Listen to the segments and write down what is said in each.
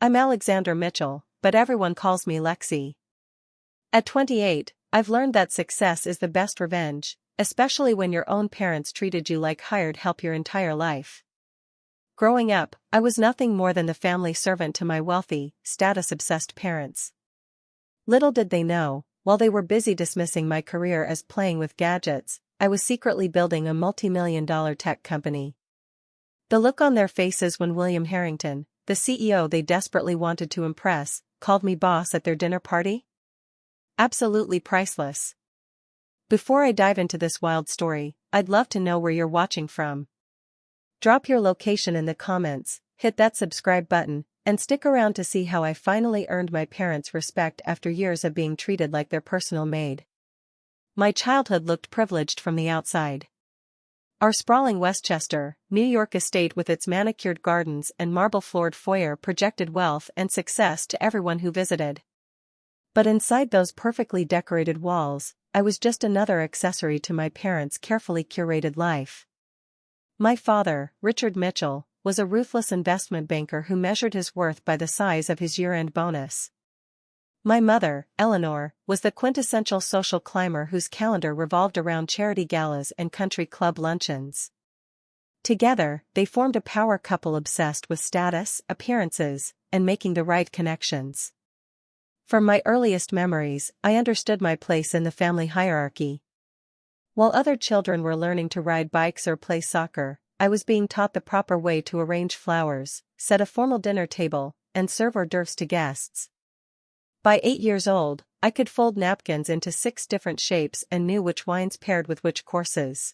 I'm Alexandra Mitchell, but everyone calls me Lexi. At 28, I've learned that success is the best revenge, especially when your own parents treated you like hired help your entire life. Growing up, I was nothing more than the family servant to my wealthy, status-obsessed parents. Little did they know, while they were busy dismissing my career as playing with gadgets, I was secretly building a multi-million-dollar tech company. The look on their faces when William Harrington, the CEO they desperately wanted to impress, called me boss at their dinner party? Absolutely priceless. Before I dive into this wild story, I'd love to know where you're watching from. Drop your location in the comments, hit that subscribe button, and stick around to see how I finally earned my parents' respect after years of being treated like their personal maid. My childhood looked privileged from the outside. Our sprawling Westchester, New York estate with its manicured gardens and marble-floored foyer projected wealth and success to everyone who visited. But inside those perfectly decorated walls, I was just another accessory to my parents' carefully curated life. My father, Richard Mitchell, was a ruthless investment banker who measured his worth by the size of his year-end bonus. My mother, Eleanor, was the quintessential social climber whose calendar revolved around charity galas and country club luncheons. Together, they formed a power couple obsessed with status, appearances, and making the right connections. From my earliest memories, I understood my place in the family hierarchy. While other children were learning to ride bikes or play soccer, I was being taught the proper way to arrange flowers, set a formal dinner table, and serve hors d'oeuvres to guests. By 8 years old, I could fold napkins into 6 different shapes and knew which wines paired with which courses.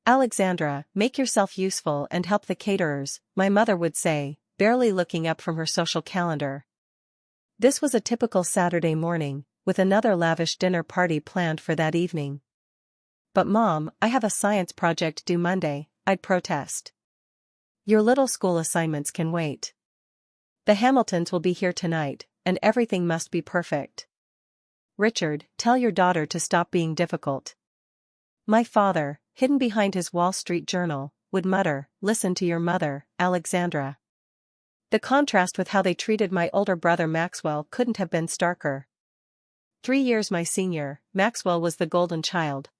Alexandra, make yourself useful and help the caterers, my mother would say, barely looking up from her social calendar. This was a typical Saturday morning, with another lavish dinner party planned for that evening. But Mom, I have a science project due Monday, I'd protest. Your little school assignments can wait. The Hamiltons will be here tonight, and everything must be perfect. Richard, tell your daughter to stop being difficult. My father, hidden behind his Wall Street Journal, would mutter, listen to your mother, Alexandra. The contrast with how they treated my older brother Maxwell couldn't have been starker. 3 years my senior, Maxwell was the golden child.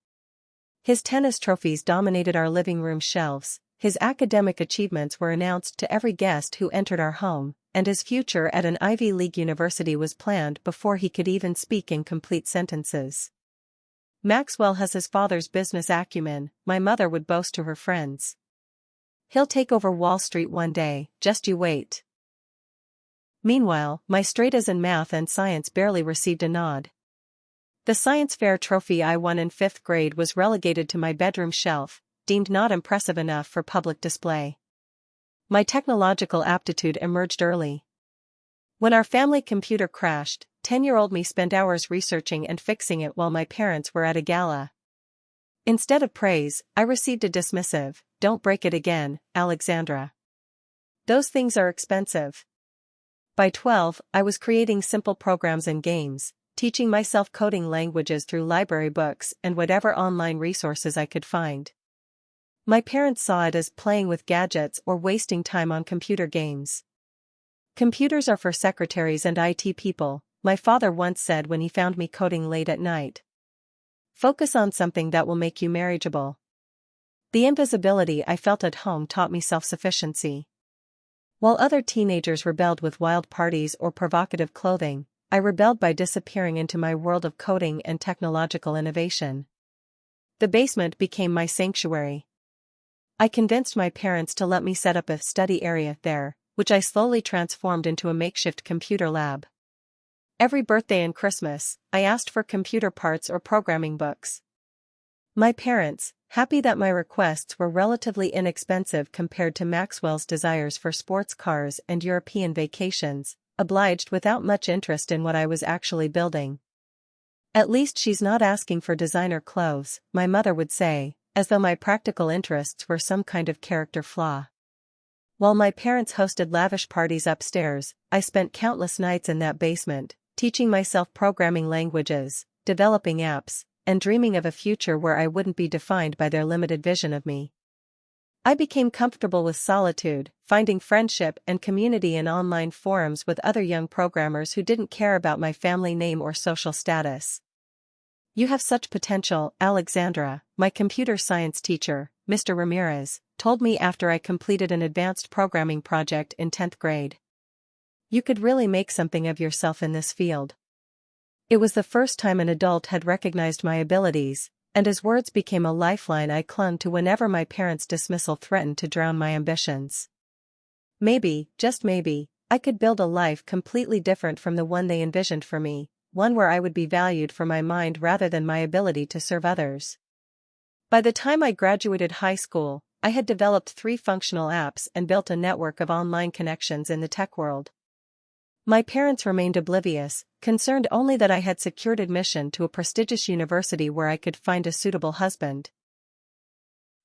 His tennis trophies dominated our living room shelves, his academic achievements were announced to every guest who entered our home, and his future at an Ivy League university was planned before he could even speak in complete sentences. Maxwell has his father's business acumen, my mother would boast to her friends. He'll take over Wall Street one day, just you wait. Meanwhile, my straight A's in math and science barely received a nod. The science fair trophy I won in 5th grade was relegated to my bedroom shelf, deemed not impressive enough for public display. My technological aptitude emerged early. When our family computer crashed, 10-year-old me spent hours researching and fixing it while my parents were at a gala. Instead of praise, I received a dismissive, "Don't break it again, Alexandra. Those things are expensive." By 12, I was creating simple programs and games, teaching myself coding languages through library books and whatever online resources I could find. My parents saw it as playing with gadgets or wasting time on computer games. Computers are for secretaries and IT people, my father once said when he found me coding late at night. Focus on something that will make you marriageable. The invisibility I felt at home taught me self-sufficiency. While other teenagers rebelled with wild parties or provocative clothing, I rebelled by disappearing into my world of coding and technological innovation. The basement became my sanctuary. I convinced my parents to let me set up a study area there, which I slowly transformed into a makeshift computer lab. Every birthday and Christmas, I asked for computer parts or programming books. My parents, happy that my requests were relatively inexpensive compared to Maxwell's desires for sports cars and European vacations, obliged without much interest in what I was actually building. At least she's not asking for designer clothes, my mother would say, as though my practical interests were some kind of character flaw. While my parents hosted lavish parties upstairs, I spent countless nights in that basement, teaching myself programming languages, developing apps, and dreaming of a future where I wouldn't be defined by their limited vision of me. I became comfortable with solitude, finding friendship and community in online forums with other young programmers who didn't care about my family name or social status. "You have such potential, Alexandra," my computer science teacher, Mr. Ramirez, told me after I completed an advanced programming project in 10th grade. "You could really make something of yourself in this field." It was the first time an adult had recognized my abilities, and his words became a lifeline I clung to whenever my parents' dismissal threatened to drown my ambitions. Maybe, just maybe, I could build a life completely different from the one they envisioned for me, one where I would be valued for my mind rather than my ability to serve others. By the time I graduated high school, I had developed 3 functional apps and built a network of online connections in the tech world. My parents remained oblivious, concerned only that I had secured admission to a prestigious university where I could find a suitable husband.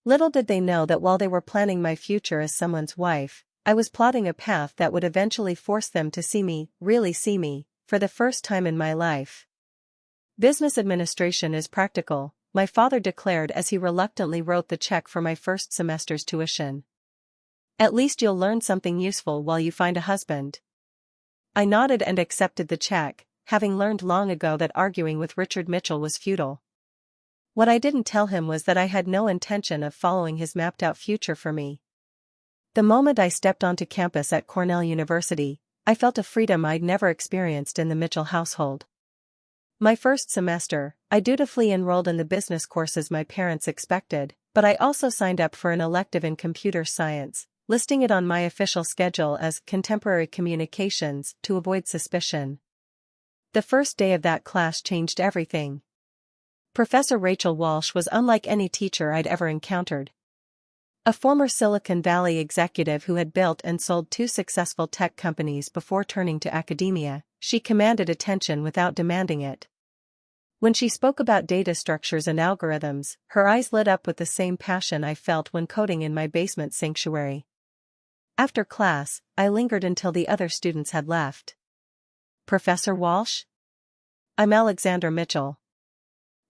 Little did they know that while they were planning my future as someone's wife, I was plotting a path that would eventually force them to see me, really see me, for the first time in my life. "Business administration is practical," my father declared as he reluctantly wrote the check for my first semester's tuition. "At least you'll learn something useful while you find a husband." I nodded and accepted the check, having learned long ago that arguing with Richard Mitchell was futile. What I didn't tell him was that I had no intention of following his mapped-out future for me. The moment I stepped onto campus at Cornell University, I felt a freedom I'd never experienced in the Mitchell household. My first semester, I dutifully enrolled in the business courses my parents expected, but I also signed up for an elective in computer science, listing it on my official schedule as Contemporary Communications to avoid suspicion. The first day of that class changed everything. Professor Rachel Walsh was unlike any teacher I'd ever encountered. A former Silicon Valley executive who had built and sold 2 successful tech companies before turning to academia, she commanded attention without demanding it. When she spoke about data structures and algorithms, her eyes lit up with the same passion I felt when coding in my basement sanctuary. After class, I lingered until the other students had left. "Professor Walsh?" "I'm Alexandra Mitchell."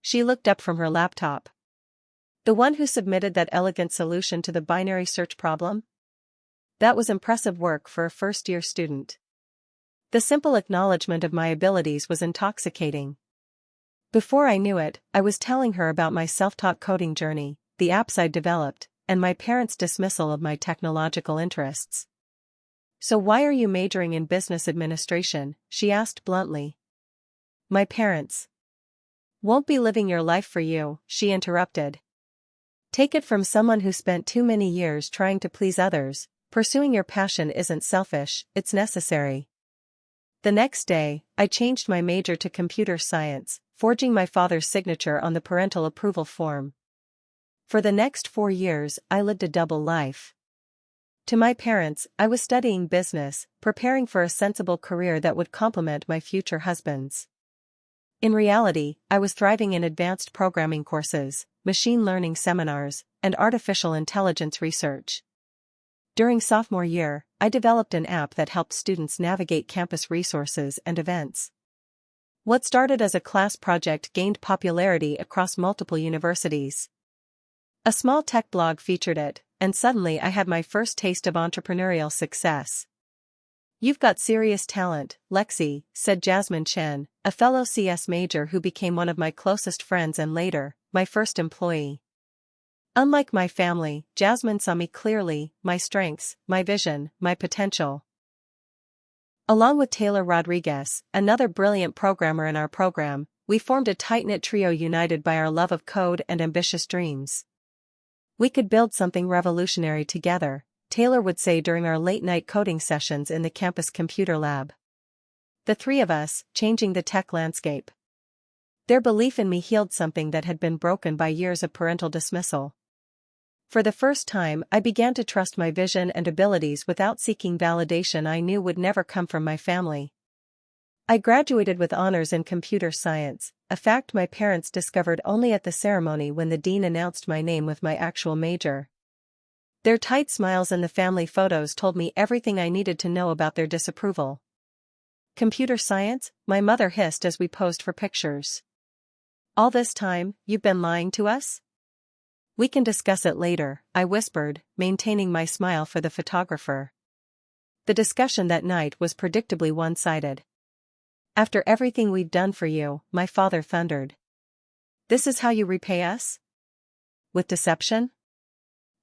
She looked up from her laptop. "The one who submitted that elegant solution to the binary search problem?" That was impressive work for a first-year student. The simple acknowledgement of my abilities was intoxicating. Before I knew it, I was telling her about my self-taught coding journey, the apps I'd developed, and my parents' dismissal of my technological interests. "So why are you majoring in business administration?" she asked bluntly. "My parents won't be living your life for you," she interrupted. "Take it from someone who spent too many years trying to please others. Pursuing your passion isn't selfish, it's necessary." The next day, I changed my major to computer science, forging my father's signature on the parental approval form. For the next 4 years, I lived a double life. To my parents, I was studying business, preparing for a sensible career that would complement my future husband's. In reality, I was thriving in advanced programming courses, machine learning seminars, and artificial intelligence research. During sophomore year, I developed an app that helped students navigate campus resources and events. What started as a class project gained popularity across multiple universities. A small tech blog featured it, and suddenly I had my first taste of entrepreneurial success. "You've got serious talent, Lexi," said Jasmine Chen, a fellow CS major who became one of my closest friends and later, my first employee. Unlike my family, Jasmine saw me clearly, my strengths, my vision, my potential. Along with Taylor Rodriguez, another brilliant programmer in our program, we formed a tight-knit trio united by our love of code and ambitious dreams. "We could build something revolutionary together," Taylor would say during our late-night coding sessions in the campus computer lab. The 3 of us, changing the tech landscape. Their belief in me healed something that had been broken by years of parental dismissal. For the first time, I began to trust my vision and abilities without seeking validation I knew would never come from my family. I graduated with honors in computer science, a fact my parents discovered only at the ceremony when the dean announced my name with my actual major. Their tight smiles and the family photos told me everything I needed to know about their disapproval. "Computer science?" my mother hissed as we posed for pictures. "All this time, you've been lying to us?" We can discuss it later, I whispered, maintaining my smile for the photographer. The discussion that night was predictably one-sided. After everything we've done for you, my father thundered. This is how you repay us? With deception?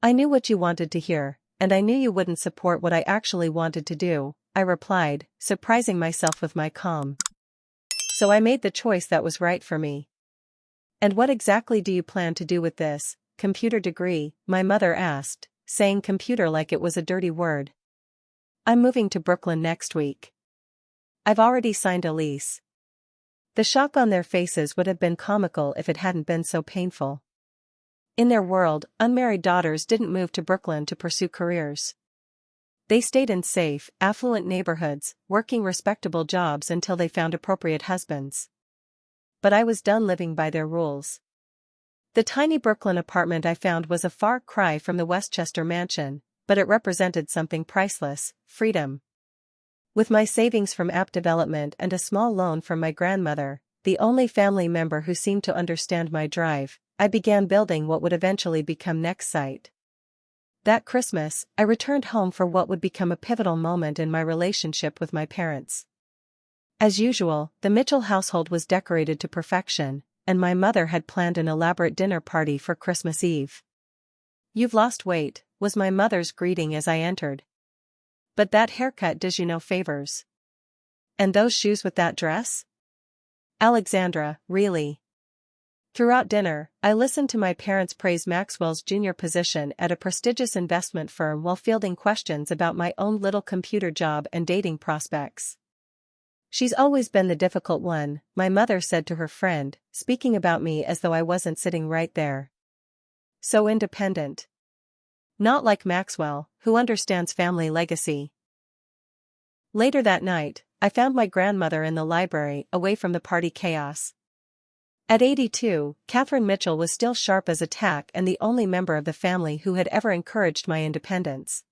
I knew what you wanted to hear, and I knew you wouldn't support what I actually wanted to do, I replied, surprising myself with my calm. So I made the choice that was right for me. And what exactly do you plan to do with this computer degree? My mother asked, saying computer like it was a dirty word. I'm moving to Brooklyn next week. I've already signed a lease. The shock on their faces would have been comical if it hadn't been so painful. In their world, unmarried daughters didn't move to Brooklyn to pursue careers. They stayed in safe, affluent neighborhoods, working respectable jobs until they found appropriate husbands. But I was done living by their rules. The tiny Brooklyn apartment I found was a far cry from the Westchester mansion, but it represented something priceless: freedom. With my savings from app development and a small loan from my grandmother, the only family member who seemed to understand my drive, I began building what would eventually become Nextsite. That Christmas, I returned home for what would become a pivotal moment in my relationship with my parents. As usual, the Mitchell household was decorated to perfection, and my mother had planned an elaborate dinner party for Christmas Eve. "You've lost weight," was my mother's greeting as I entered. "But that haircut does you no favors. And those shoes with that dress? Alexandra, really?" Throughout dinner, I listened to my parents praise Maxwell's junior position at a prestigious investment firm while fielding questions about my own little computer job and dating prospects. "She's always been the difficult one," my mother said to her friend, speaking about me as though I wasn't sitting right there. "So independent. Not like Maxwell, who understands family legacy." Later that night, I found my grandmother in the library, away from the party chaos. At 82, Catherine Mitchell was still sharp as a tack and the only member of the family who had ever encouraged my independence.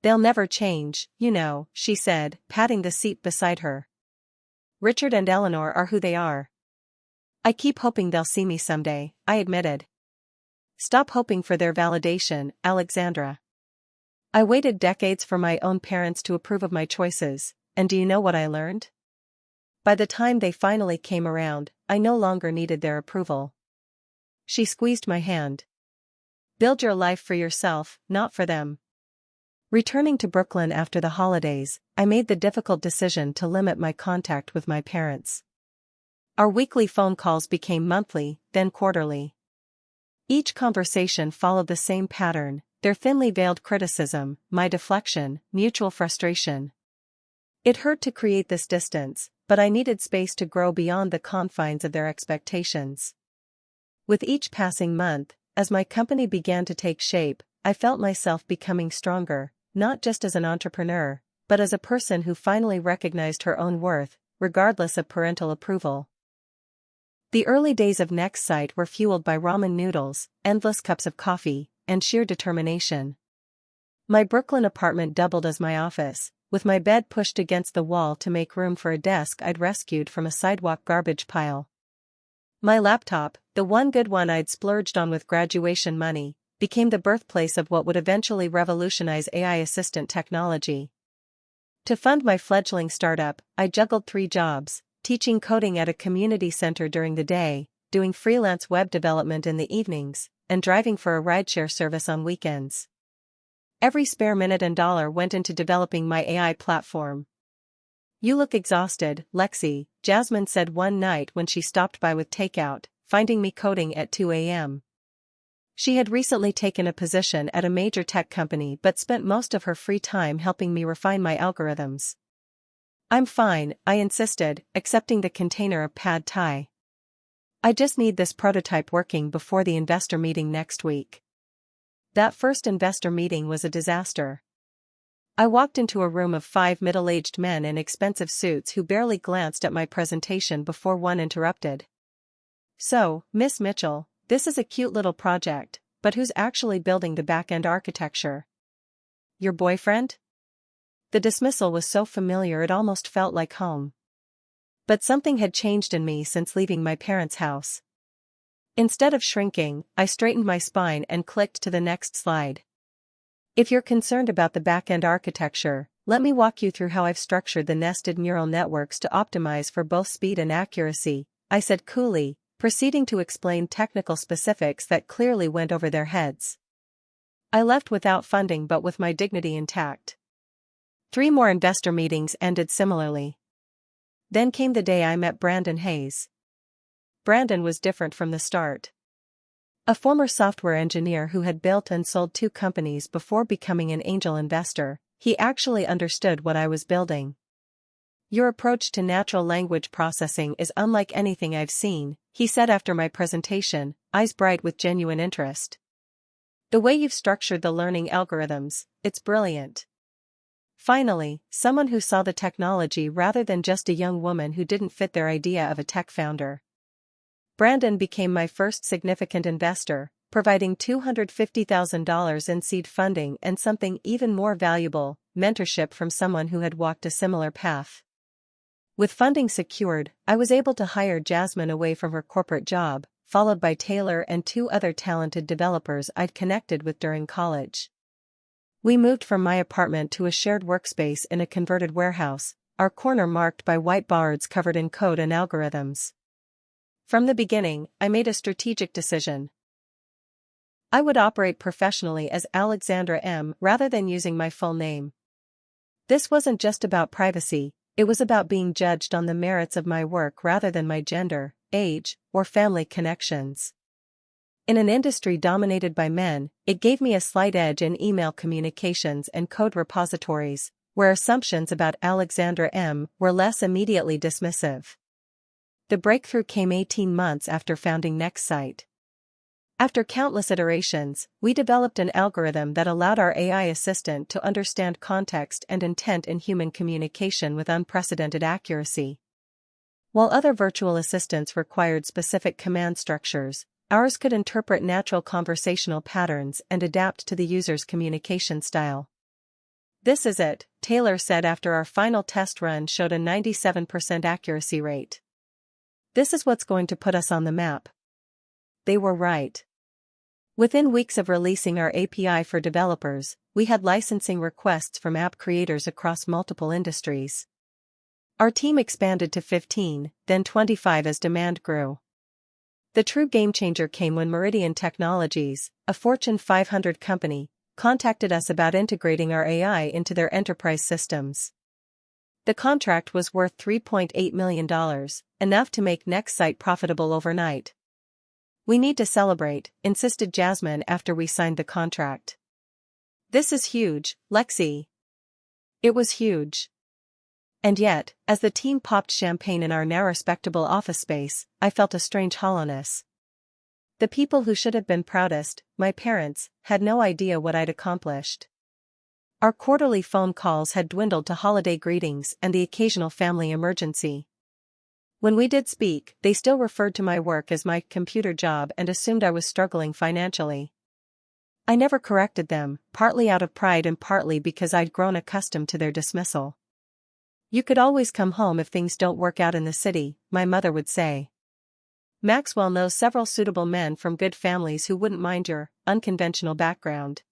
"They'll never change, you know," she said, patting the seat beside her. "Richard and Eleanor are who they are." "I keep hoping they'll see me someday," I admitted. "Stop hoping for their validation, Alexandra. I waited decades for my own parents to approve of my choices, and do you know what I learned? By the time they finally came around, I no longer needed their approval." She squeezed my hand. "Build your life for yourself, not for them." Returning to Brooklyn after the holidays, I made the difficult decision to limit my contact with my parents. Our weekly phone calls became monthly, then quarterly. Each conversation followed the same pattern: their thinly veiled criticism, my deflection, mutual frustration. It hurt to create this distance, but I needed space to grow beyond the confines of their expectations. With each passing month, as my company began to take shape, I felt myself becoming stronger, not just as an entrepreneur, but as a person who finally recognized her own worth, regardless of parental approval. The early days of Nextsite were fueled by ramen noodles, endless cups of coffee, and sheer determination. My Brooklyn apartment doubled as my office, with my bed pushed against the wall to make room for a desk I'd rescued from a sidewalk garbage pile. My laptop, the one good one I'd splurged on with graduation money, became the birthplace of what would eventually revolutionize AI assistant technology. To fund my fledgling startup, I juggled 3 jobs: teaching coding at a community center during the day, doing freelance web development in the evenings, and driving for a rideshare service on weekends. Every spare minute and dollar went into developing my AI platform. "You look exhausted, Lexi," Jasmine said one night when she stopped by with takeout, finding me coding at 2 a.m. She had recently taken a position at a major tech company but spent most of her free time helping me refine my algorithms. "I'm fine," I insisted, accepting the container of pad thai. "I just need this prototype working before the investor meeting next week." That first investor meeting was a disaster. I walked into a room of 5 middle-aged men in expensive suits who barely glanced at my presentation before one interrupted. "So, Miss Mitchell, this is a cute little project, but who's actually building the back-end architecture? Your boyfriend?" The dismissal was so familiar it almost felt like home. But something had changed in me since leaving my parents' house. Instead of shrinking, I straightened my spine and clicked to the next slide. If you're concerned about the back-end architecture, let me walk you through how I've structured the nested neural networks to optimize for both speed and accuracy, I said coolly, proceeding to explain technical specifics that clearly went over their heads. I left without funding but with my dignity intact. 3 more investor meetings ended similarly. Then came the day I met Brandon Hayes. Brandon was different from the start. A former software engineer who had built and sold 2 companies before becoming an angel investor, he actually understood what I was building. Your approach to natural language processing is unlike anything I've seen, he said after my presentation, eyes bright with genuine interest. The way you've structured the learning algorithms, it's brilliant. Finally, someone who saw the technology rather than just a young woman who didn't fit their idea of a tech founder. Brandon became my first significant investor, providing $250,000 in seed funding and something even more valuable, mentorship from someone who had walked a similar path. With funding secured, I was able to hire Jasmine away from her corporate job, followed by Taylor and 2 other talented developers I'd connected with during college. We moved from my apartment to a shared workspace in a converted warehouse, our corner marked by whiteboards covered in code and algorithms. From the beginning, I made a strategic decision. I would operate professionally as Alexandra M. rather than using my full name. This wasn't just about privacy, it was about being judged on the merits of my work rather than my gender, age, or family connections. In an industry dominated by men, it gave me a slight edge in email communications and code repositories, where assumptions about Alexandra M. were less immediately dismissive. The breakthrough came 18 months after founding NextSite. After countless iterations, we developed an algorithm that allowed our AI assistant to understand context and intent in human communication with unprecedented accuracy. While other virtual assistants required specific command structures, ours could interpret natural conversational patterns and adapt to the user's communication style. This is it, Taylor said after our final test run showed a 97% accuracy rate. This is what's going to put us on the map. They were right. Within weeks of releasing our API for developers, we had licensing requests from app creators across multiple industries. Our team expanded to 15, then 25 as demand grew. The true game-changer came when Meridian Technologies, a Fortune 500 company, contacted us about integrating our AI into their enterprise systems. The contract was worth $3.8 million, enough to make NextSite profitable overnight. We need to celebrate, insisted Jasmine after we signed the contract. This is huge, Lexi. It was huge. And yet, as the team popped champagne in our now respectable office space, I felt a strange hollowness. The people who should have been proudest, my parents, had no idea what I'd accomplished. Our quarterly phone calls had dwindled to holiday greetings and the occasional family emergency. When we did speak, they still referred to my work as my computer job and assumed I was struggling financially. I never corrected them, partly out of pride and partly because I'd grown accustomed to their dismissal. You could always come home if things don't work out in the city, my mother would say. Maxwell knows several suitable men from good families who wouldn't mind your unconventional background.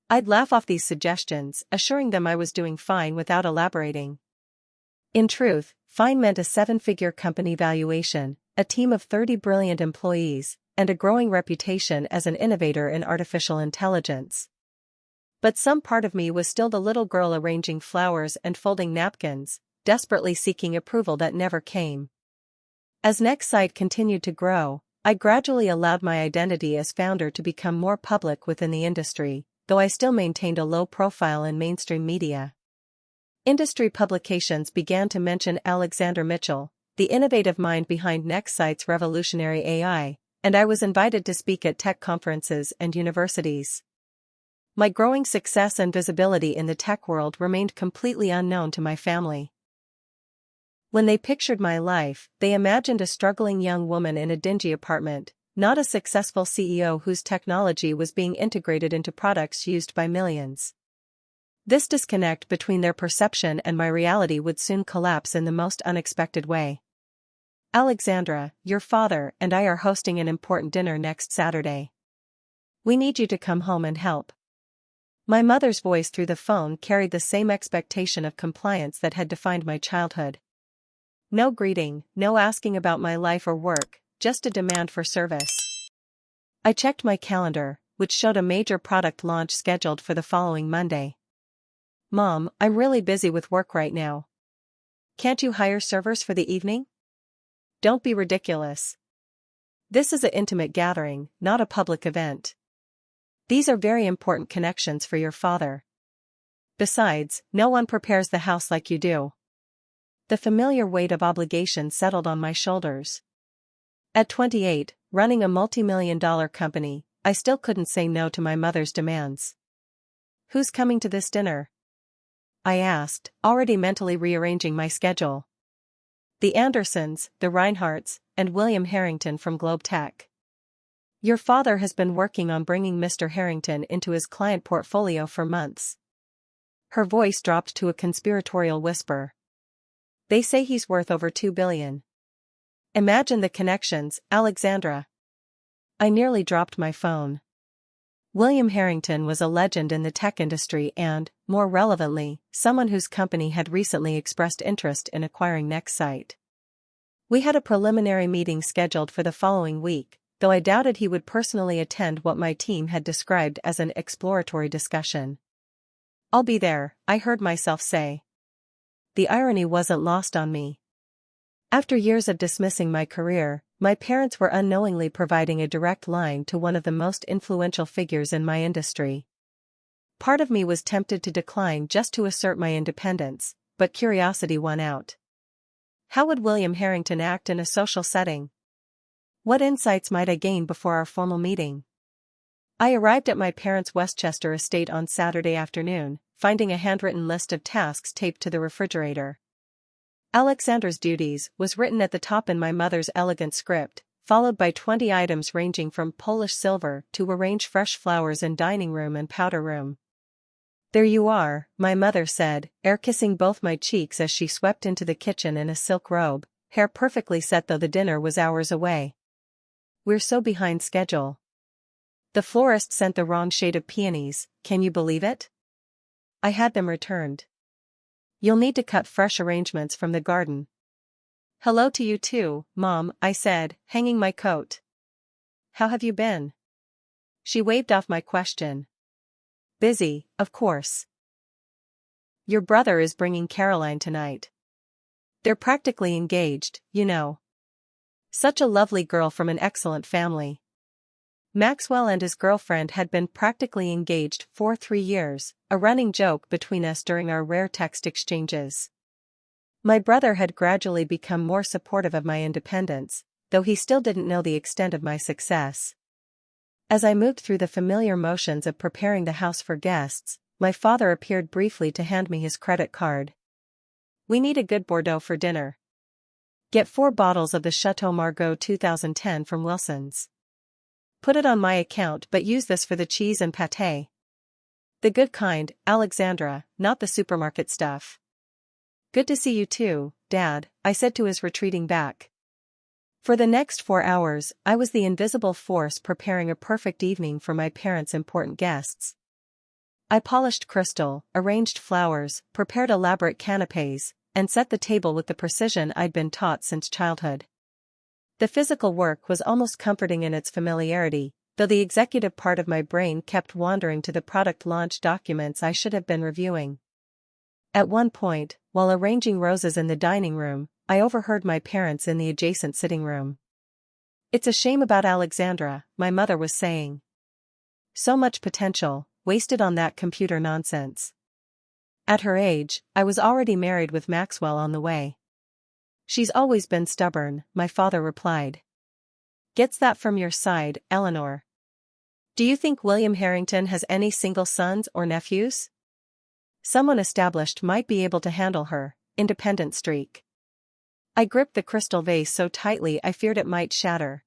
I'd laugh off these suggestions, assuring them I was doing fine without elaborating. In truth, fine meant a 7-figure company valuation, a team of 30 brilliant employees, and a growing reputation as an innovator in artificial intelligence. But some part of me was still the little girl arranging flowers and folding napkins, desperately seeking approval that never came. As NextSite continued to grow, I gradually allowed my identity as founder to become more public within the industry, though I still maintained a low profile in mainstream media. Industry publications began to mention Alexander Mitchell, the innovative mind behind NextSite's revolutionary AI, and I was invited to speak at tech conferences and universities. My growing success and visibility in the tech world remained completely unknown to my family. When they pictured my life, they imagined a struggling young woman in a dingy apartment, not a successful CEO whose technology was being integrated into products used by millions. This disconnect between their perception and my reality would soon collapse in the most unexpected way. Alexandra, your father and I are hosting an important dinner next Saturday. We need you to come home and help. My mother's voice through the phone carried the same expectation of compliance that had defined my childhood. No greeting, no asking about my life or work, just a demand for service. I checked my calendar, which showed a major product launch scheduled for the following Monday. Mom, I'm really busy with work right now. Can't you hire servers for the evening? Don't be ridiculous. This is an intimate gathering, not a public event. These are very important connections for your father. Besides, no one prepares the house like you do. The familiar weight of obligation settled on my shoulders. At 28, running a multi-million-dollar company, I still couldn't say no to my mother's demands. Who's coming to this dinner? I asked, already mentally rearranging my schedule. The Andersons, the Reinhardts, and William Harrington from Globe Tech. Your father has been working on bringing Mr. Harrington into his client portfolio for months. Her voice dropped to a conspiratorial whisper. They say he's worth over $2 billion. Imagine the connections, Alexandra. I nearly dropped my phone. William Harrington was a legend in the tech industry and, more relevantly, someone whose company had recently expressed interest in acquiring Nextsite. We had a preliminary meeting scheduled for the following week, though I doubted he would personally attend what my team had described as an exploratory discussion. I'll be there, I heard myself say. The irony wasn't lost on me. After years of dismissing my career, my parents were unknowingly providing a direct line to one of the most influential figures in my industry. Part of me was tempted to decline just to assert my independence, but curiosity won out. How would William Harrington act in a social setting? What insights might I gain before our formal meeting? I arrived at my parents' Westchester estate on Saturday afternoon, finding a handwritten list of tasks taped to the refrigerator. Alexandra's duties was written at the top in my mother's elegant script, followed by 20 items ranging from Polish silver to arrange fresh flowers in dining room and powder room. There you are, my mother said, air-kissing both my cheeks as she swept into the kitchen in a silk robe, hair perfectly set though the dinner was hours away. We're so behind schedule. The florist sent the wrong shade of peonies, can you believe it? I had them returned. You'll need to cut fresh arrangements from the garden. Hello to you too, Mom, I said, hanging my coat. How have you been? She waved off my question. Busy, of course. Your brother is bringing Caroline tonight. They're practically engaged, you know. Such a lovely girl from an excellent family. Maxwell and his girlfriend had been practically engaged for 3 years, a running joke between us during our rare text exchanges. My brother had gradually become more supportive of my independence, though he still didn't know the extent of my success. As I moved through the familiar motions of preparing the house for guests, my father appeared briefly to hand me his credit card. We need a good Bordeaux for dinner. Get 4 bottles of the Chateau Margaux 2010 from Wilson's. Put it on my account but use this for the cheese and pâté. The good kind, Alexandra, not the supermarket stuff. Good to see you too, Dad, I said to his retreating back. For the next 4 hours, I was the invisible force preparing a perfect evening for my parents' important guests. I polished crystal, arranged flowers, prepared elaborate canapés, and set the table with the precision I'd been taught since childhood. The physical work was almost comforting in its familiarity, though the executive part of my brain kept wandering to the product launch documents I should have been reviewing. At one point, while arranging roses in the dining room, I overheard my parents in the adjacent sitting room. It's a shame about Alexandra, my mother was saying. So much potential, wasted on that computer nonsense. At her age, I was already married with Maxwell on the way. She's always been stubborn, my father replied. Gets that from your side, Eleanor. Do you think William Harrington has any single sons or nephews? Someone established might be able to handle her, independent streak. I gripped the crystal vase so tightly I feared it might shatter.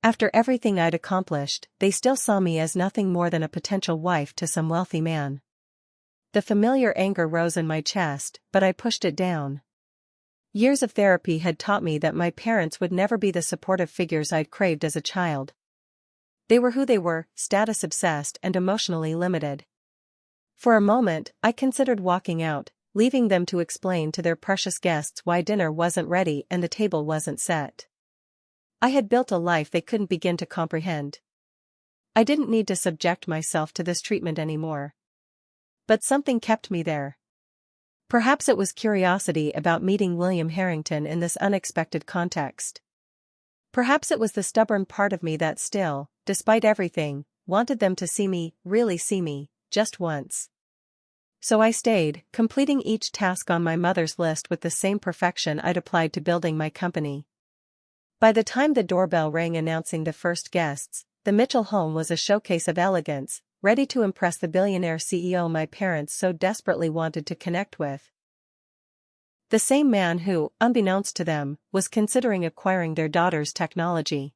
After everything I'd accomplished, they still saw me as nothing more than a potential wife to some wealthy man. The familiar anger rose in my chest, but I pushed it down. Years of therapy had taught me that my parents would never be the supportive figures I'd craved as a child. They were who they were, status-obsessed and emotionally limited. For a moment, I considered walking out, leaving them to explain to their precious guests why dinner wasn't ready and the table wasn't set. I had built a life they couldn't begin to comprehend. I didn't need to subject myself to this treatment anymore. But something kept me there. Perhaps it was curiosity about meeting William Harrington in this unexpected context. Perhaps it was the stubborn part of me that still, despite everything, wanted them to see me, really see me, just once. So I stayed, completing each task on my mother's list with the same perfection I'd applied to building my company. By the time the doorbell rang announcing the first guests, the Mitchell home was a showcase of elegance, ready to impress the billionaire CEO my parents so desperately wanted to connect with. The same man who, unbeknownst to them, was considering acquiring their daughter's technology.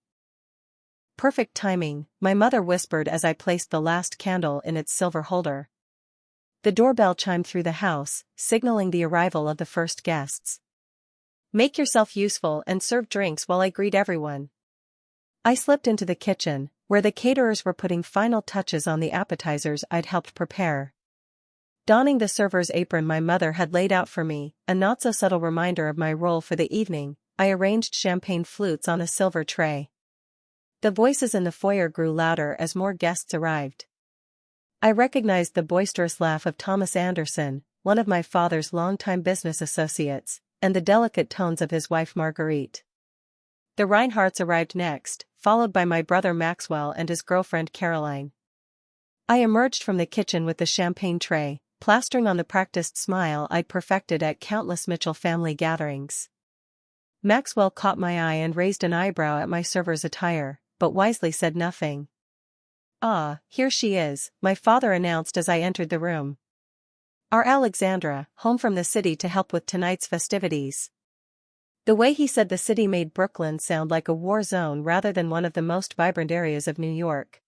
Perfect timing, my mother whispered as I placed the last candle in its silver holder. The doorbell chimed through the house, signaling the arrival of the first guests. Make yourself useful and serve drinks while I greet everyone. I slipped into the kitchen, where the caterers were putting final touches on the appetizers I'd helped prepare. Donning the server's apron my mother had laid out for me, a not-so-subtle reminder of my role for the evening, I arranged champagne flutes on a silver tray. The voices in the foyer grew louder as more guests arrived. I recognized the boisterous laugh of Thomas Anderson, one of my father's longtime business associates, and the delicate tones of his wife Marguerite. The Reinhardts arrived next, followed by my brother Maxwell and his girlfriend Caroline. I emerged from the kitchen with the champagne tray, plastering on the practiced smile I'd perfected at countless Mitchell family gatherings. Maxwell caught my eye and raised an eyebrow at my server's attire, but wisely said nothing. "Ah, here she is," my father announced as I entered the room. "Our Alexandra, home from the city to help with tonight's festivities." The way he said the city made Brooklyn sound like a war zone rather than one of the most vibrant areas of New York.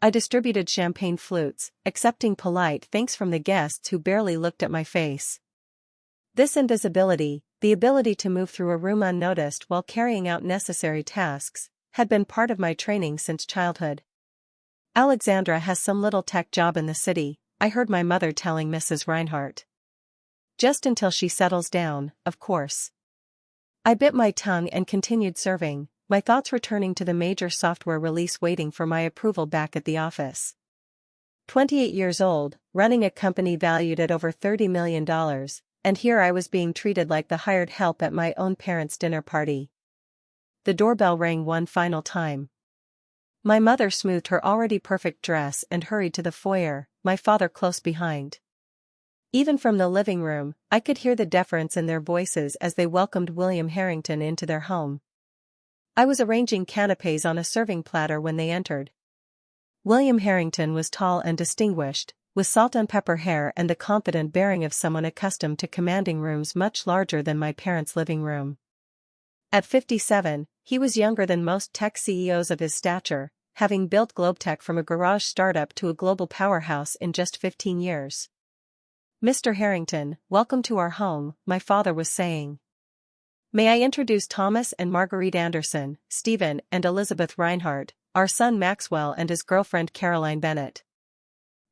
I distributed champagne flutes, accepting polite thanks from the guests who barely looked at my face. This invisibility, the ability to move through a room unnoticed while carrying out necessary tasks, had been part of my training since childhood. "Alexandra has some little tech job in the city," I heard my mother telling Mrs. Reinhardt. "Just until she settles down, of course." I bit my tongue and continued serving, my thoughts returning to the major software release waiting for my approval back at the office. 28 years old, running a company valued at over $30 million, and here I was being treated like the hired help at my own parents' dinner party. The doorbell rang one final time. My mother smoothed her already perfect dress and hurried to the foyer, my father close behind. Even from the living room, I could hear the deference in their voices as they welcomed William Harrington into their home. I was arranging canapés on a serving platter when they entered. William Harrington was tall and distinguished, with salt and pepper hair and the confident bearing of someone accustomed to commanding rooms much larger than my parents' living room. At 57, he was younger than most tech CEOs of his stature, having built Globetech from a garage startup to a global powerhouse in just 15 years. "Mr. Harrington, welcome to our home," my father was saying. "May I introduce Thomas and Marguerite Anderson, Stephen and Elizabeth Reinhardt, our son Maxwell and his girlfriend Caroline Bennett."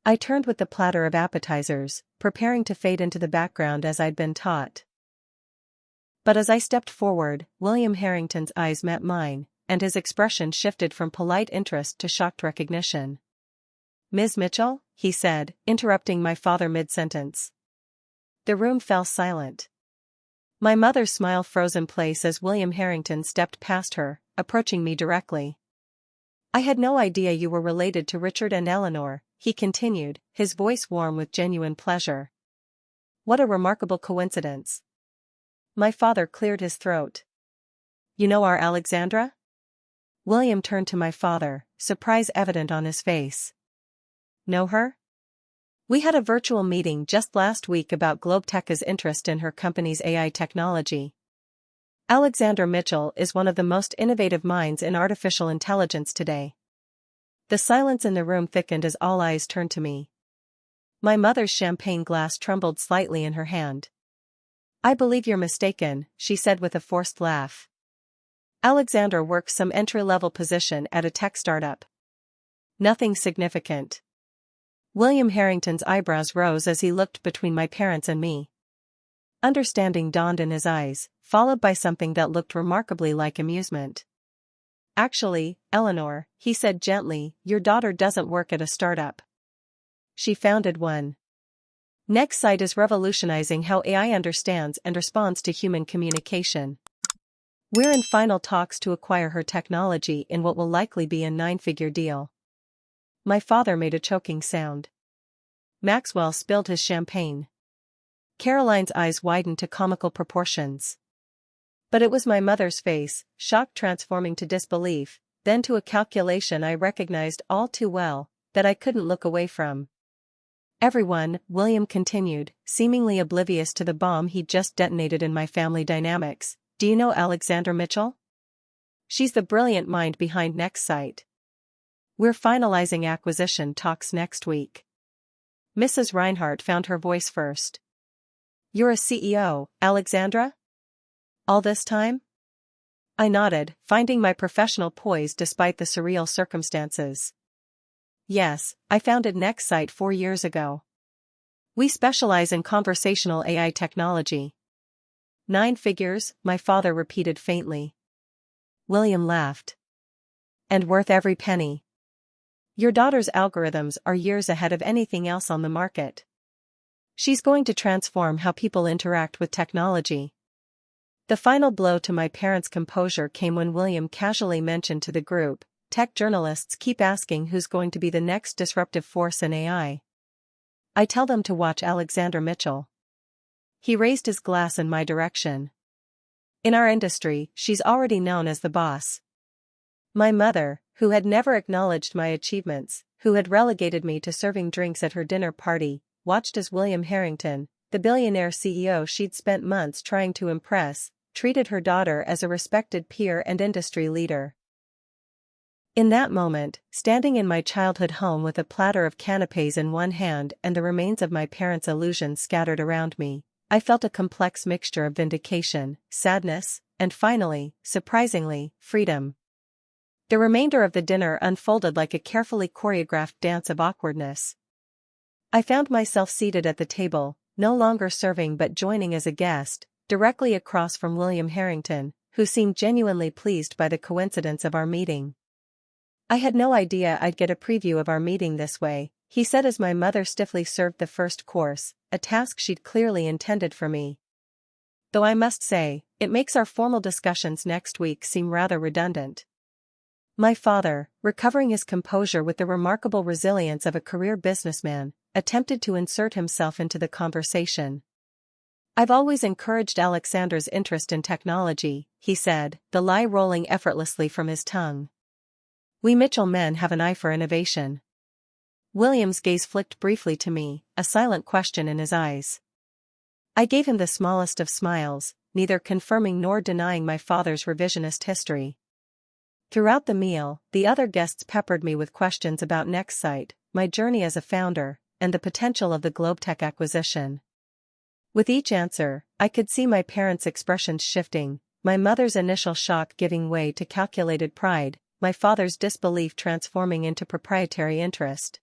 I turned with the platter of appetizers, preparing to fade into the background as I'd been taught. But as I stepped forward, William Harrington's eyes met mine, and his expression shifted from polite interest to shocked recognition. "Ms. Mitchell?" he said, interrupting my father mid-sentence. The room fell silent. My mother's smile froze in place as William Harrington stepped past her, approaching me directly. "I had no idea you were related to Richard and Eleanor," he continued, his voice warm with genuine pleasure. "What a remarkable coincidence." My father cleared his throat. "You know our Alexandra?" William turned to my father, surprise evident on his face. "Know her? We had a virtual meeting just last week about Globetech's interest in her company's AI technology. Alexandra Mitchell is one of the most innovative minds in artificial intelligence today." The silence in the room thickened as all eyes turned to me. My mother's champagne glass trembled slightly in her hand. I believe you're mistaken, she said with a forced laugh. Alexandra works some entry-level position at a tech startup. Nothing significant. William Harrington's eyebrows rose as he looked between my parents and me. Understanding dawned in his eyes, followed by something that looked remarkably like amusement. Actually, Eleanor, he said gently, your daughter doesn't work at a startup. She founded one. Nextsight is revolutionizing how AI understands and responds to human communication. We're in final talks to acquire her technology in what will likely be a 9-figure deal. My father made a choking sound. Maxwell spilled his champagne. Caroline's eyes widened to comical proportions. But it was my mother's face, shock transforming to disbelief, then to a calculation I recognized all too well, that I couldn't look away from. Everyone, William continued, seemingly oblivious to the bomb he'd just detonated in my family dynamics. Do you know Alexandra Mitchell? She's the brilliant mind behind Nextsight. We're finalizing acquisition talks next week. Mrs. Reinhardt found her voice first. You're a CEO, Alexandra? All this time? I nodded, finding my professional poise despite the surreal circumstances. Yes, I founded Nextsight 4 years ago. We specialize in conversational AI technology. 9 figures, my father repeated faintly. William laughed. And worth every penny. Your daughter's algorithms are years ahead of anything else on the market. She's going to transform how people interact with technology. The final blow to my parents' composure came when William casually mentioned to the group, tech journalists keep asking who's going to be the next disruptive force in AI. I tell them to watch Alexandra Mitchell. He raised his glass in my direction. In our industry, she's already known as the boss. My mother, who had never acknowledged my achievements, who had relegated me to serving drinks at her dinner party, watched as William Harrington, the billionaire CEO she'd spent months trying to impress, treated her daughter as a respected peer and industry leader. In that moment, standing in my childhood home with a platter of canapés in one hand and the remains of my parents' illusions scattered around me, I felt a complex mixture of vindication, sadness, and finally, surprisingly, freedom. The remainder of the dinner unfolded like a carefully choreographed dance of awkwardness. I found myself seated at the table, no longer serving but joining as a guest, directly across from William Harrington, who seemed genuinely pleased by the coincidence of our meeting. I had no idea I'd get a preview of our meeting this way, he said as my mother stiffly served the first course, a task she'd clearly intended for me. Though I must say, it makes our formal discussions next week seem rather redundant. My father, recovering his composure with the remarkable resilience of a career businessman, attempted to insert himself into the conversation. I've always encouraged Alexandra's interest in technology, he said, the lie rolling effortlessly from his tongue. We Mitchell men have an eye for innovation. William's gaze flicked briefly to me, a silent question in his eyes. I gave him the smallest of smiles, neither confirming nor denying my father's revisionist history. Throughout the meal, the other guests peppered me with questions about Nextsight, my journey as a founder, and the potential of the Globetech acquisition. With each answer, I could see my parents' expressions shifting, my mother's initial shock giving way to calculated pride, my father's disbelief transforming into proprietary interest.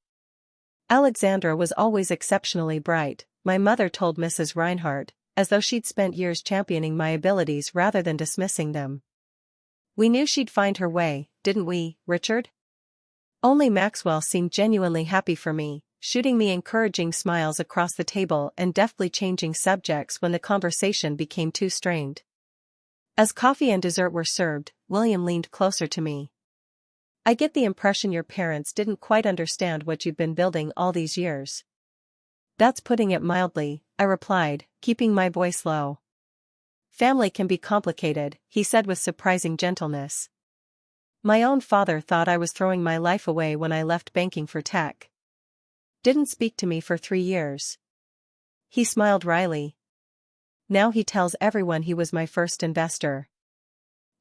Alexandra was always exceptionally bright, my mother told Mrs. Reinhardt, as though she'd spent years championing my abilities rather than dismissing them. We knew she'd find her way, didn't we, Richard? Only Maxwell seemed genuinely happy for me, shooting me encouraging smiles across the table and deftly changing subjects when the conversation became too strained. As coffee and dessert were served, William leaned closer to me. I get the impression your parents didn't quite understand what you've been building all these years. That's putting it mildly, I replied, keeping my voice low. Family can be complicated, he said with surprising gentleness. My own father thought I was throwing my life away when I left banking for tech. Didn't speak to me for 3 years. He smiled wryly. Now he tells everyone he was my first investor.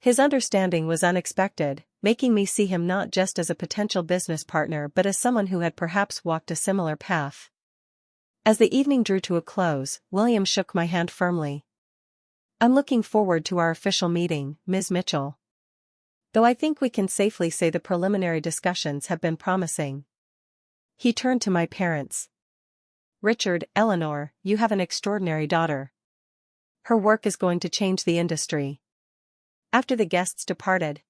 His understanding was unexpected, making me see him not just as a potential business partner but as someone who had perhaps walked a similar path. As the evening drew to a close, William shook my hand firmly. I'm looking forward to our official meeting, Ms. Mitchell. Though I think we can safely say the preliminary discussions have been promising. He turned to my parents. Richard, Eleanor, you have an extraordinary daughter. Her work is going to change the industry. After the guests departed,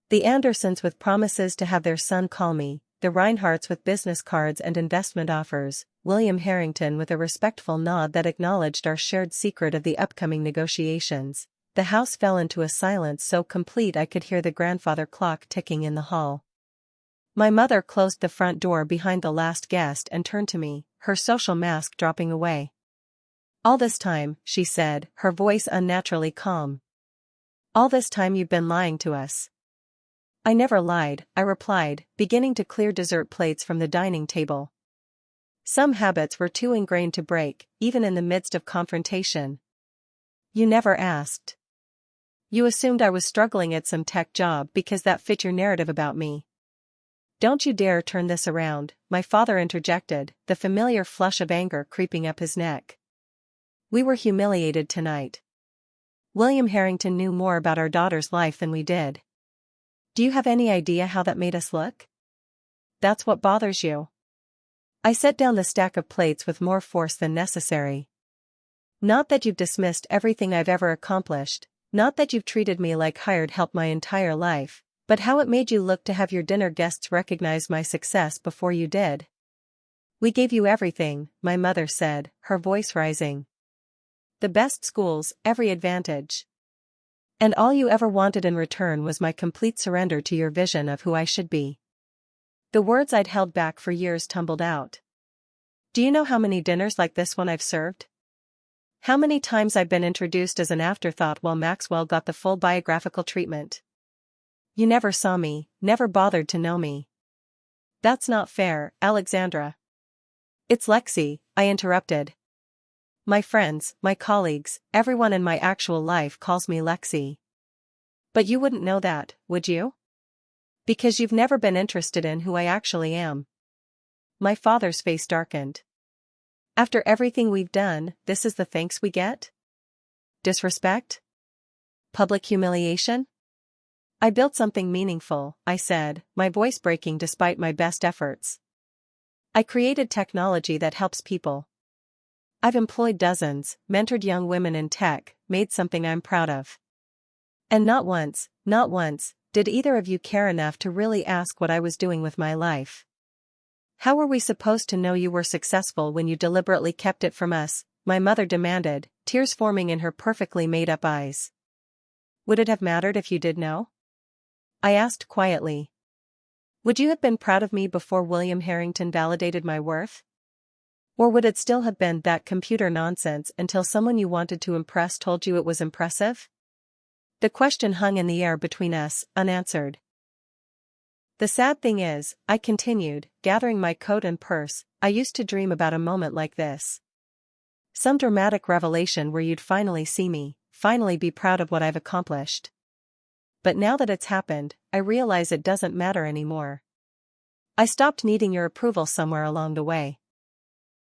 the Andersons with promises to have their son call me, the Reinhardts with business cards and investment offers, William Harrington with a respectful nod that acknowledged our shared secret of the upcoming negotiations. The house fell into a silence so complete I could hear the grandfather clock ticking in the hall. My mother closed the front door behind the last guest and turned to me, her social mask dropping away. All this time, she said, her voice unnaturally calm. All this time you've been lying to us. I never lied, I replied, beginning to clear dessert plates from the dining table. Some habits were too ingrained to break, even in the midst of confrontation. You never asked. You assumed I was struggling at some tech job because that fit your narrative about me. Don't you dare turn this around, my father interjected, the familiar flush of anger creeping up his neck. We were humiliated tonight. William Harrington knew more about our daughter's life than we did. Do you have any idea how that made us look? That's what bothers you. I set down the stack of plates with more force than necessary. Not that you've dismissed everything I've ever accomplished, not that you've treated me like hired help my entire life, but how it made you look to have your dinner guests recognize my success before you did. We gave you everything, my mother said, her voice rising. The best schools, every advantage. And all you ever wanted in return was my complete surrender to your vision of who I should be. The words I'd held back for years tumbled out. Do you know how many dinners like this one I've served? How many times I've been introduced as an afterthought while Maxwell got the full biographical treatment? You never saw me, never bothered to know me. That's not fair, Alexandra. It's Lexi, I interrupted. My friends, my colleagues, everyone in my actual life calls me Lexi. But you wouldn't know that, would you? Because you've never been interested in who I actually am. My father's face darkened. After everything we've done, this is the thanks we get? Disrespect? Public humiliation? I built something meaningful, I said, my voice breaking despite my best efforts. I created technology that helps people. I've employed dozens, mentored young women in tech, made something I'm proud of. And not once, did either of you care enough to really ask what I was doing with my life. How were we supposed to know you were successful when you deliberately kept it from us? My mother demanded, tears forming in her perfectly made-up eyes. Would it have mattered if you did know? I asked quietly. Would you have been proud of me before William Harrington validated my worth? Or would it still have been that computer nonsense until someone you wanted to impress told you it was impressive? The question hung in the air between us, unanswered. The sad thing is, I continued, gathering my coat and purse, I used to dream about a moment like this. Some dramatic revelation where you'd finally see me, finally be proud of what I've accomplished. But now that it's happened, I realize it doesn't matter anymore. I stopped needing your approval somewhere along the way.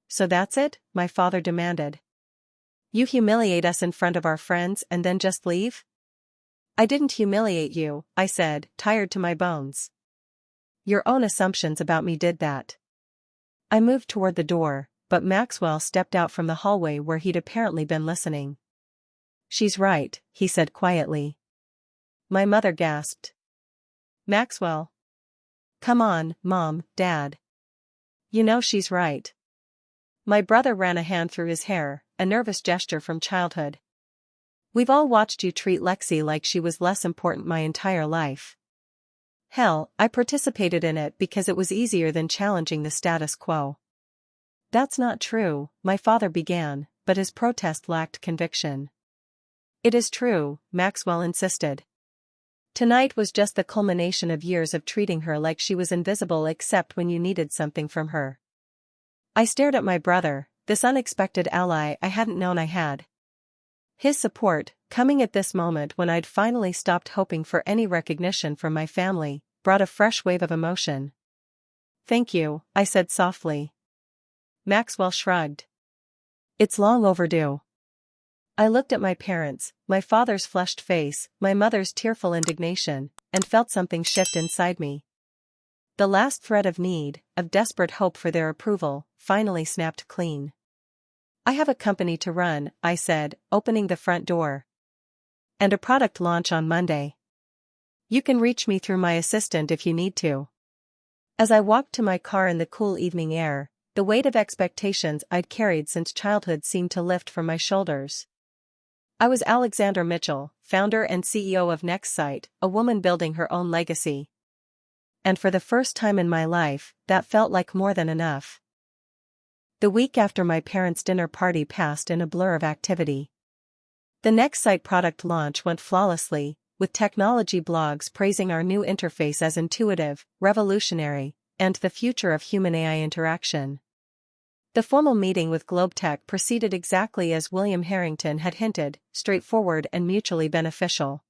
So that's it? My father demanded. You humiliate us in front of our friends and then just leave? I didn't humiliate you, I said, tired to my bones. Your own assumptions about me did that. I moved toward the door, but Maxwell stepped out from the hallway where he'd apparently been listening. She's right, he said quietly. My mother gasped. Maxwell. Come on, Mom, Dad. You know she's right. My brother ran a hand through his hair, a nervous gesture from childhood. We've all watched you treat Lexi like she was less important my entire life. Hell, I participated in it because it was easier than challenging the status quo. That's not true, my father began, but his protest lacked conviction. It is true, Maxwell insisted. Tonight was just the culmination of years of treating her like she was invisible except when you needed something from her. I stared at my brother, this unexpected ally I hadn't known I had. His support, coming at this moment when I'd finally stopped hoping for any recognition from my family, brought a fresh wave of emotion. Thank you, I said softly. Maxwell shrugged. It's long overdue. I looked at my parents, my father's flushed face, my mother's tearful indignation, and felt something shift inside me. The last thread of need, of desperate hope for their approval, finally snapped clean. I have a company to run, I said, opening the front door. And a product launch on Monday. You can reach me through my assistant if you need to. As I walked to my car in the cool evening air, the weight of expectations I'd carried since childhood seemed to lift from my shoulders. I was Alexandra Mitchell, founder and CEO of NextSite, a woman building her own legacy. And for the first time in my life, that felt like more than enough. The week after my parents' dinner party passed in a blur of activity. The NextSite product launch went flawlessly, with technology blogs praising our new interface as intuitive, revolutionary, and the future of human-AI interaction. The formal meeting with GlobeTech proceeded exactly as William Harrington had hinted, straightforward and mutually beneficial.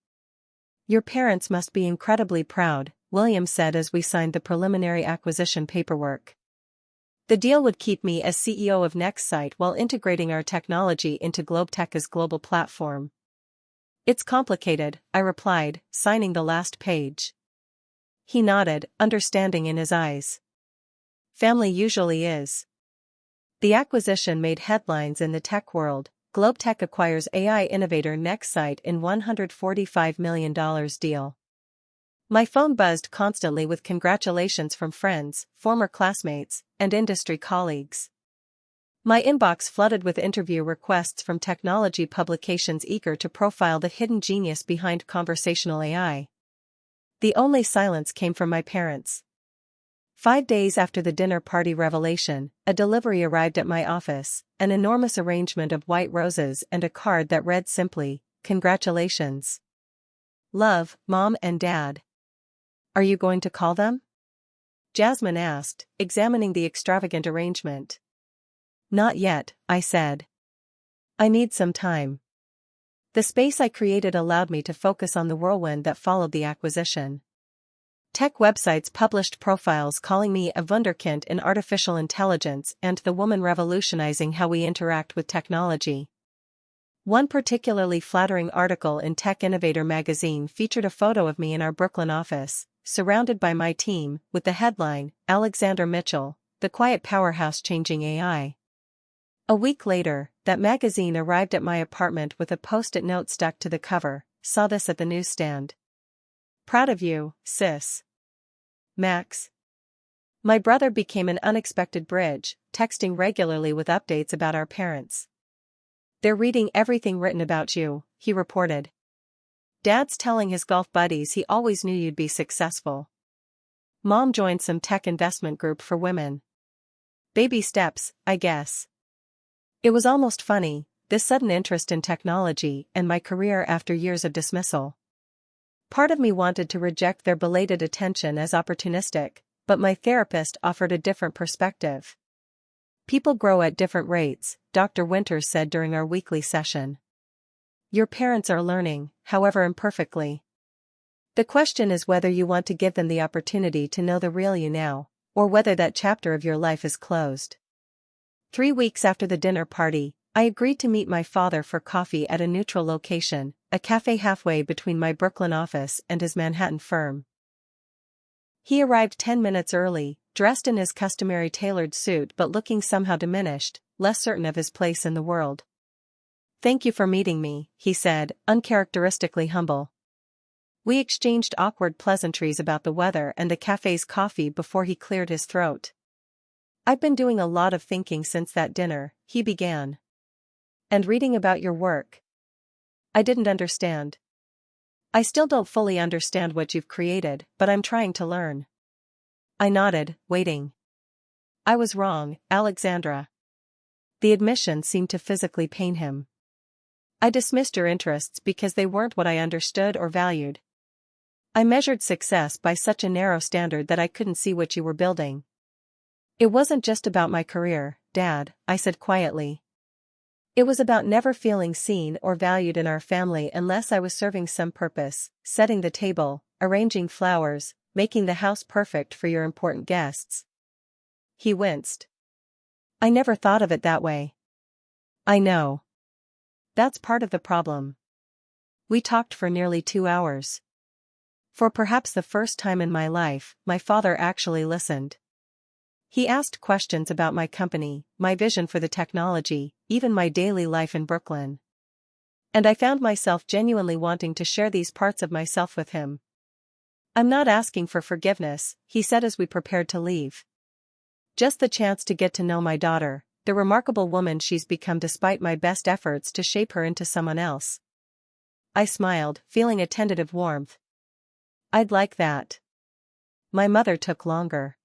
Your parents must be incredibly proud, William said as we signed the preliminary acquisition paperwork. The deal would keep me as CEO of NextSite while integrating our technology into GlobeTech's global platform. It's complicated, I replied, signing the last page. He nodded, understanding in his eyes. Family usually is. The acquisition made headlines in the tech world. GlobeTech acquires AI innovator NextSite in $145 million deal. My phone buzzed constantly with congratulations from friends, former classmates, and industry colleagues. My inbox flooded with interview requests from technology publications eager to profile the hidden genius behind conversational AI. The only silence came from my parents. 5 days after the dinner party revelation, a delivery arrived at my office, an enormous arrangement of white roses and a card that read simply, "Congratulations. Love, Mom and Dad." Are you going to call them? Jasmine asked, examining the extravagant arrangement. Not yet, I said. I need some time. The space I created allowed me to focus on the whirlwind that followed the acquisition. Tech websites published profiles calling me a wunderkind in artificial intelligence and the woman revolutionizing how we interact with technology. One particularly flattering article in Tech Innovator magazine featured a photo of me in our Brooklyn office, surrounded by my team, with the headline, "Alexandra Mitchell, the quiet powerhouse changing AI." A week later, that magazine arrived at my apartment with a post-it note stuck to the cover, "Saw this at the newsstand. Proud of you, sis. Max." My brother became an unexpected bridge, texting regularly with updates about our parents. "They're reading everything written about you," he reported. "Dad's telling his golf buddies he always knew you'd be successful. Mom joined some tech investment group for women. Baby steps, I guess." It was almost funny, this sudden interest in technology and my career after years of dismissal. Part of me wanted to reject their belated attention as opportunistic, but my therapist offered a different perspective. "People grow at different rates," Dr. Winters said during our weekly session. "Your parents are learning, however imperfectly. The question is whether you want to give them the opportunity to know the real you now, or whether that chapter of your life is closed." 3 weeks after the dinner party, I agreed to meet my father for coffee at a neutral location, a cafe halfway between my Brooklyn office and his Manhattan firm. He arrived 10 minutes early, dressed in his customary tailored suit but looking somehow diminished, less certain of his place in the world. "Thank you for meeting me," he said, uncharacteristically humble. We exchanged awkward pleasantries about the weather and the cafe's coffee before he cleared his throat. "I've been doing a lot of thinking since that dinner," he began. "And reading about your work." I didn't understand. "I still don't fully understand what you've created, but I'm trying to learn." I nodded, waiting. I was wrong, Alexandra. The admission seemed to physically pain him. "I dismissed your interests because they weren't what I understood or valued. I measured success by such a narrow standard that I couldn't see what you were building." "It wasn't just about my career, Dad," I said quietly. "It was about never feeling seen or valued in our family unless I was serving some purpose, setting the table, arranging flowers, making the house perfect for your important guests." He winced. "I never thought of it that way." "I know. That's part of the problem. We talked for nearly 2 hours. For perhaps the first time in my life, my father actually listened. He asked questions about my company, my vision for the technology, even my daily life in Brooklyn. And I found myself genuinely wanting to share these parts of myself with him. "I'm not asking for forgiveness," he said as we prepared to leave. "Just the chance to get to know my daughter, the remarkable woman she's become despite my best efforts to shape her into someone else." I smiled, feeling a tentative warmth. "I'd like that." My mother took longer.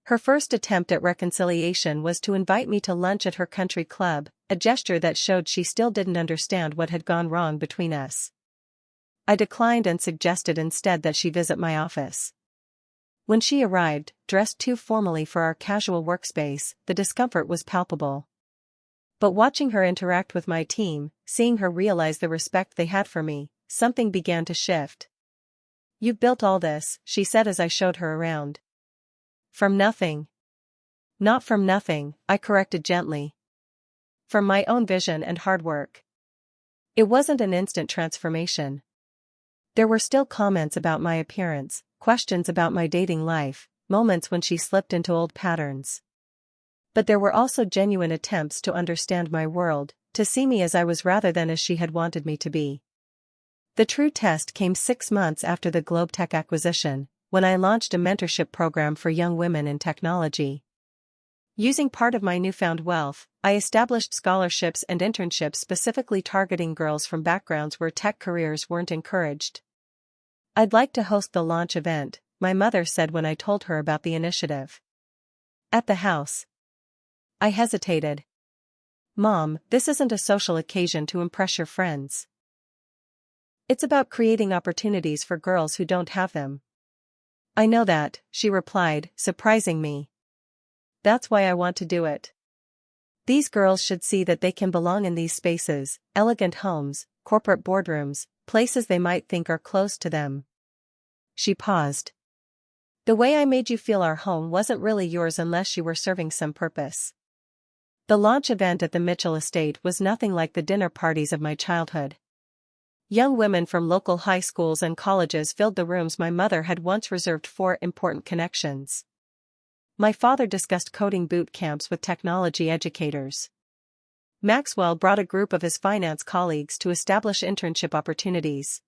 Her first attempt at reconciliation was to invite me to lunch at her country club, a gesture that showed she still didn't understand what had gone wrong between us. I declined and suggested instead that she visit my office. When she arrived, dressed too formally for our casual workspace, the discomfort was palpable. But watching her interact with my team, seeing her realize the respect they had for me, something began to shift. "You've built all this," she said as I showed her around. "From nothing." "Not from nothing," I corrected gently. "From my own vision and hard work." It wasn't an instant transformation. There were still comments about my appearance, questions about my dating life, moments when she slipped into old patterns. But there were also genuine attempts to understand my world, to see me as I was rather than as she had wanted me to be. The true test came 6 months after the GlobeTech acquisition, when I launched a mentorship program for young women in technology. Using part of my newfound wealth, I established scholarships and internships specifically targeting girls from backgrounds where tech careers weren't encouraged. "I'd like to host the launch event," my mother said when I told her about the initiative. "At the house." I hesitated. "Mom, this isn't a social occasion to impress your friends. It's about creating opportunities for girls who don't have them." "I know that," she replied, surprising me. "That's why I want to do it. These girls should see that they can belong in these spaces, elegant homes, corporate boardrooms, places they might think are closed to them." She paused. "The way I made you feel our home wasn't really yours unless you were serving some purpose." The launch event at the Mitchell estate was nothing like the dinner parties of my childhood. Young women from local high schools and colleges filled the rooms my mother had once reserved for important connections. My father discussed coding boot camps with technology educators. Maxwell brought a group of his finance colleagues to establish internship opportunities.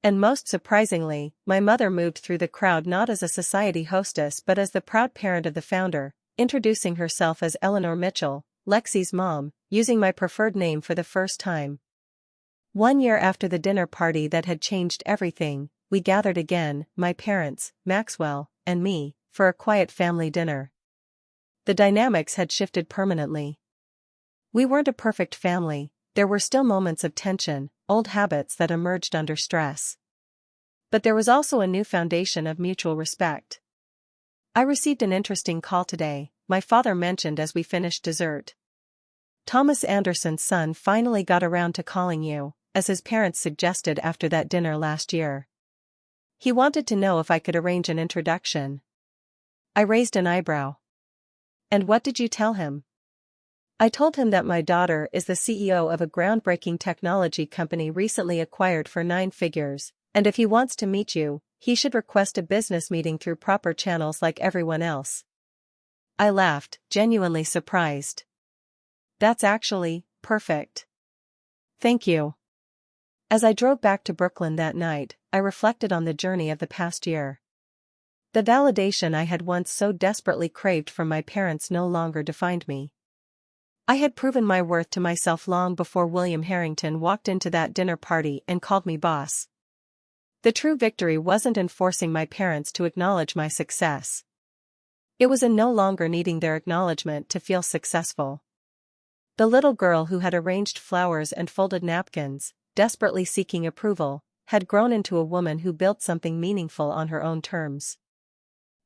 And most surprisingly, my mother moved through the crowd not as a society hostess but as the proud parent of the founder, introducing herself as Eleanor Mitchell, Lexi's mom, using my preferred name for the first time. 1 year after the dinner party that had changed everything, we gathered again, my parents, Maxwell, and me, for a quiet family dinner. The dynamics had shifted permanently. We weren't a perfect family, there were still moments of tension, old habits that emerged under stress. But there was also a new foundation of mutual respect. "I received an interesting call today," my father mentioned as we finished dessert. "Thomas Anderson's son finally got around to calling you, as his parents suggested after that dinner last year. He wanted to know if I could arrange an introduction." I raised an eyebrow. "And what did you tell him?" "I told him that my daughter is the CEO of a groundbreaking technology company recently acquired for 9 figures, and if he wants to meet you, he should request a business meeting through proper channels like everyone else." I laughed, genuinely surprised. "That's actually perfect. Thank you." As I drove back to Brooklyn that night, I reflected on the journey of the past year. The validation I had once so desperately craved from my parents no longer defined me. I had proven my worth to myself long before William Harrington walked into that dinner party and called me boss. The true victory wasn't in forcing my parents to acknowledge my success. It was in no longer needing their acknowledgement to feel successful. The little girl who had arranged flowers and folded napkins, desperately seeking approval, had grown into a woman who built something meaningful on her own terms.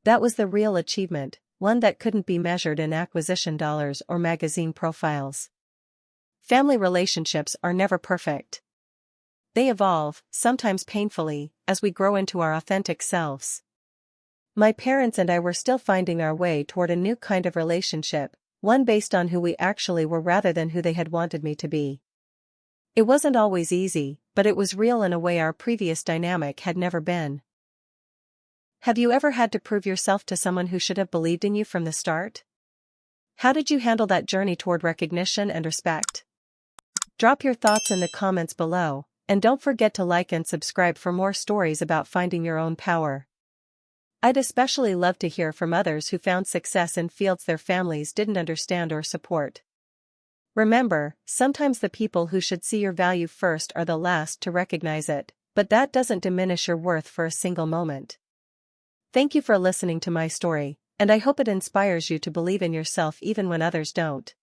That was the real achievement, one that couldn't be measured in acquisition dollars or magazine profiles. Family relationships are never perfect. They evolve, sometimes painfully, as we grow into our authentic selves. My parents and I were still finding our way toward a new kind of relationship, one based on who we actually were rather than who they had wanted me to be. It wasn't always easy, but it was real in a way our previous dynamic had never been. Have you ever had to prove yourself to someone who should have believed in you from the start? How did you handle that journey toward recognition and respect? Drop your thoughts in the comments below, and don't forget to like and subscribe for more stories about finding your own power. I'd especially love to hear from others who found success in fields their families didn't understand or support. Remember, sometimes the people who should see your value first are the last to recognize it, but that doesn't diminish your worth for a single moment. Thank you for listening to my story, and I hope it inspires you to believe in yourself even when others don't.